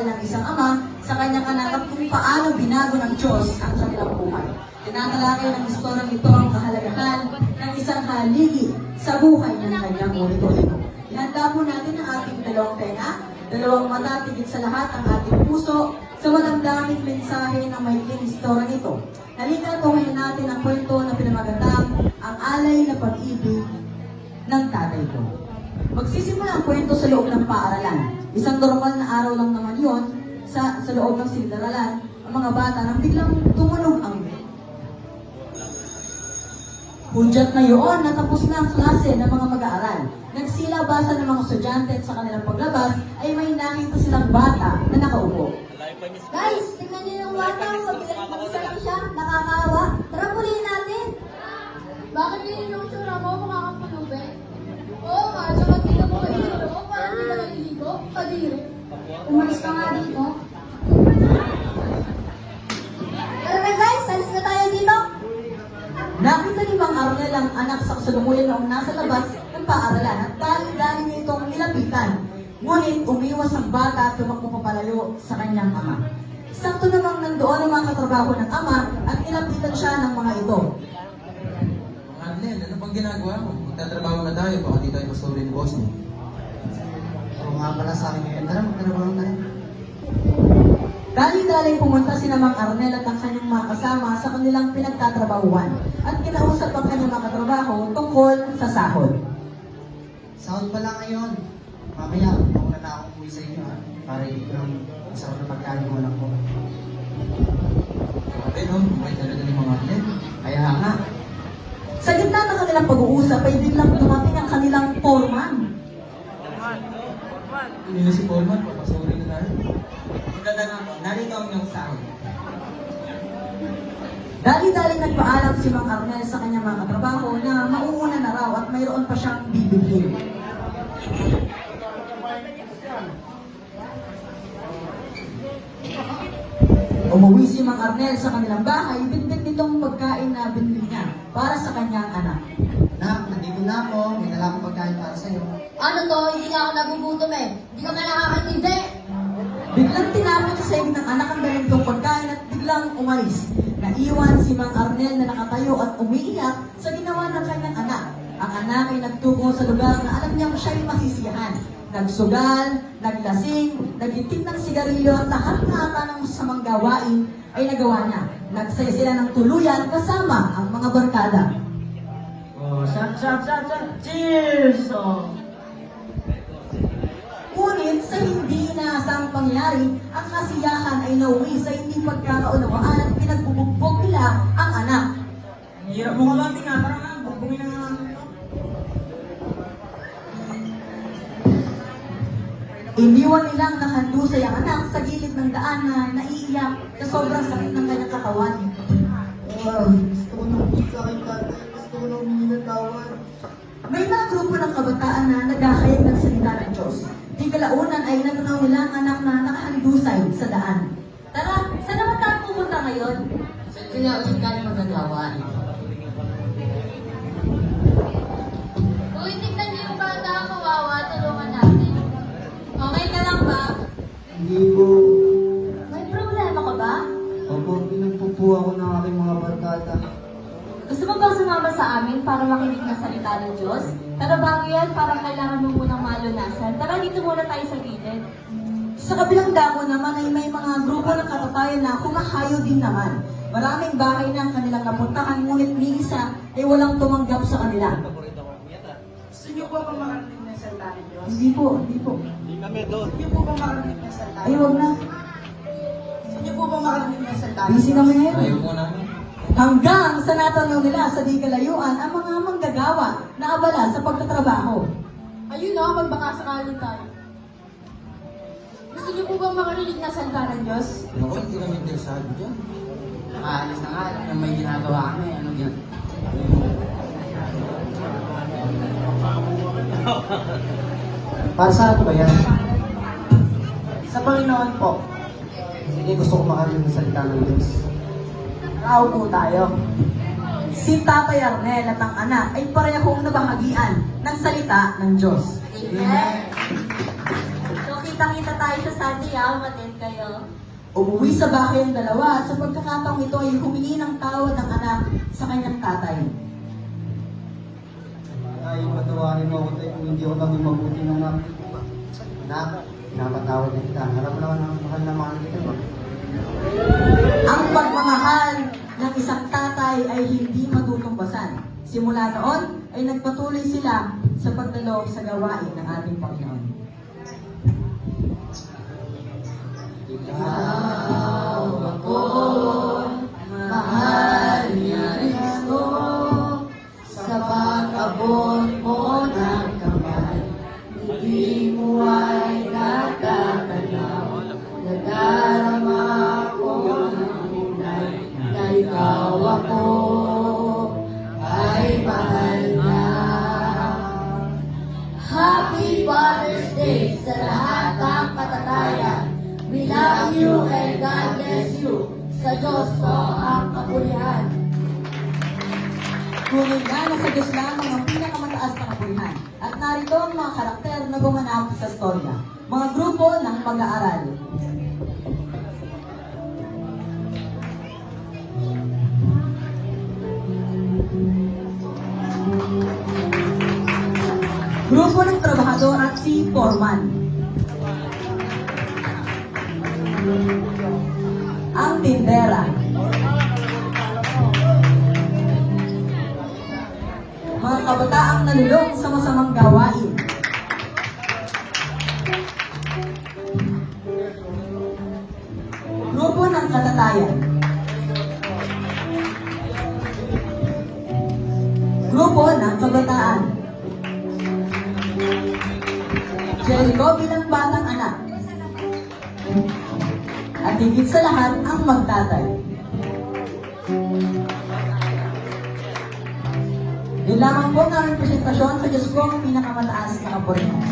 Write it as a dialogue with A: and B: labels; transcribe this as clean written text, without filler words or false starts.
A: pag-aaral ng isang ama sa kanyang anak at kung paano binago ng Diyos ang kanilang buhay. Tinatalakay ng istorang ito ang kahalagahan ng isang haligi sa buhay ng kanyang urito-ito. Ihanda po natin ang ating dalawang tenga, dalawang mata, tigit sa lahat ang ating puso sa madamdaming mensahe ng maikling istorang ito. Halika tuhayin natin ang kwento na pinamagatang ang alay na pag-ibig ng tatay ko. Magsisimula ang kwento sa loob ng paaralan. Isang normal na araw lang naman yon sa loob ng silid-aralan, ang mga bata nang biglang tumunog ang hudyat na yun, natapos na ang klase ng mga mag-aaral. Nagsilabasan ng mga estudyante at sa kanilang paglabas ay may nakita silang bata na nakaupo.
B: Guys, tingnan niyo yung bata, mag-isa lang siya, nakakawa. Tara, pulihin natin.
C: Bakit yun yung tsura mo, makakapulube? Oo nga, tsaka tingnan mo yung tsura mo, parang di ka naliligo, kadiri.
B: Umalis ka nga dito. Tara na guys, alis na tayo dito.
A: Nakita ni Mang Arnel ang anak sa kasalukuyan noong nasa labas ng paaralan at dali-dali niya itong nilapitan. Ngunit umiwas ang bata at tumakbo papalayo sa kanyang ama. Sakto namang nandoon ang mga katrabaho ng ama at nilapitan siya ng mga ito.
D: Arnel, ano bang ginagawa mo? Magtatrabaho na tayo, baka di tayo pasurin ni boss mo.
E: Oo nga pala sa akin ngayon. Tara, magtrabaho tayo.
A: Dali-dali pumunta si Mang Arnel at ang kanyang mga kasama sa kanilang pinagtatrabahuan at kinausap ang kanyang mga katrabaho tungkol sa sahod.
E: Sahod pala ngayon. Mamaya, mauna na akong uwi sa inyo ha. Para hindi ko lang masarap na pagkain mo anak ko.
D: Grabe no, may talaga ni mga Arnel.
E: Kaya nga.
A: Sa gitna ng kanilang pag-uusap ay biglang dumating ang kanilang foreman.
D: Hindi na si Coleman, papasurin na tayo.
E: Maganda nga po, narito ang iyong sahod.
A: Dali-dali nagpaalam si Mang Arnel sa kanyang mga katrabaho na mauuna na raw at mayroon pa siyang bibilhin. Umuwi si Mang Arnel sa kanilang bahay, bitbit nitong pagkain na binili niya para sa kanyang anak.
E: Nak, nandito na ako. May dala akong pagkain para sa'yo.
B: Ano to, hindi nga ako nagugutom eh. Hindi ka nga nakakatindi.
A: Biglang tinapon sa sahig ng anak ang dalawang pagkain at biglang umalis. Naiwan si Mang Arnel na nakatayo at umiiyak sa ginawa ng kanyang anak. Ang anak ay nagtungo sa lugar na alam niyang siya'y masisiyahan. Nagsugal, naglasing, nagitik ng sigarilyo at lahat na ata ng masamang gawain ay nagawa niya. Nagsaya sila ng tuluyan kasama ang mga barkada.
E: Oh, shot. Cheers! Oh.
A: Ngunit sa hindi inaasang pangyari, ang kasiyahan ay nauwi sa hindi pagkakaunawaan at pinagbubugbog nila ang anak.
E: Ang hirap mo nga nga. Tara nga, bugbungin na nga natin ito.
A: Iniwan nilang nakahandusay ang anak sa gilid ng daan na naiiyak sa sobrang sakit ng kanyang katawan.
E: Gusto ko nang pizza kay tatay. Gusto ko nang humingi ng tawad.
A: May mga grupo ng kabataan na naghahayag ng salita ng Diyos. Di kalaunan ay natunaw nila ang anak na nakahandusay sa daan.
B: Tara, saan naman tayo pupunta ngayon?
A: Kaya ulit ka na magagawa.
C: Uy, tignan niyo yung bata, kawawa, tulungan natin.
B: Okay ka lang ba?
E: Hindi po.
B: May problema ka ba?
E: Opo, pinagpupo ako ng aking mga barkada.
B: Gusto mo bang sumama sa amin para makinig ng salita ng Diyos? Pero bago yan, parang kailangan mo munang malunasan. Tara, dito muna tayo sa gilid.
A: Sa kabilang dako naman ay may mga grupo ng katatayan na kumahayo din naman. Maraming bahay na ang kanilang napuntahan, ngunit ni isa ay walang tumanggap sa kanila.
F: Gusto niyo po ba makarinig ng salita ng Diyos?
A: Hindi po.
F: Gusto niyo po ba makarinig ng salita ng
A: Ay, wag na.
F: Gusto niyo po ba makarinig ng salita ng
A: Busy kami ngayon.
D: Ayaw mo namin.
A: Hanggang sa natanong nila sa di kalayuan ang mga manggagawa na abala sa pagtatrabaho.
C: Ayun na, magbaka sakali tayo. Gusto niyo po bang makarinig na salita ng Diyos?
D: Ako, hindi kami interesado dyan.
E: Nakaalis na nga. Alam may ginagawa kami. Ano yan? Para saan po ba yan? Sa Panginoon po. Sige, gusto ko makarinig ng salita ng Diyos.
A: Rao po tayo. Si Tatay Arnel at ang anak ay parehong nabahagian ng salita ng Diyos.
B: Amen. So, kita Kita-kita tayo sa Sunday, umattend kayo.
A: Umuwi sa bahay ang dalawa at sa pagkakataong ito ay humingi ng tawad ang anak sa kanyang tatay.
E: Ay, patawarin mo ako tayo kung hindi ako naging mabuti ng anak. Anak, pinapatawad na kita. Harap naman ang mahal na mahal kita.
A: Ang pagmamahal ng isang tatay ay hindi matutumbasan. Simula noon ay nagpatuloy sila sa pagdalo sa gawain ng ating Panginoon. Ikaw ako, mahal niya Kristo, sa pag-abot mo ng kamay, hindi mo ay natatanaw, nadarama ko ng unay, na ikaw ako ay mahal na. Happy Father's Day sa lahat ng katatayan. We love you and God bless you. Sa Diyos ko ang kapulihan. Ngunit nga na sa Diyos lamang ang pinakamataas na kapulihan. At narito ang mga karakter na gumanap sa storya. Mga grupo ng pag-aaral. Grupo ng trabahador at si Foreman. Ang tindera. Mga kabataang nalulong sa masamang gawain. Grupo ng katatayan. Grupo ng kabataan. Jericho bilang batang anak. At higit sa lahat, ang magtatay. Yun lamang po ang aming presentasyon sa Diyos ko ang pinakamataas na kapurihan.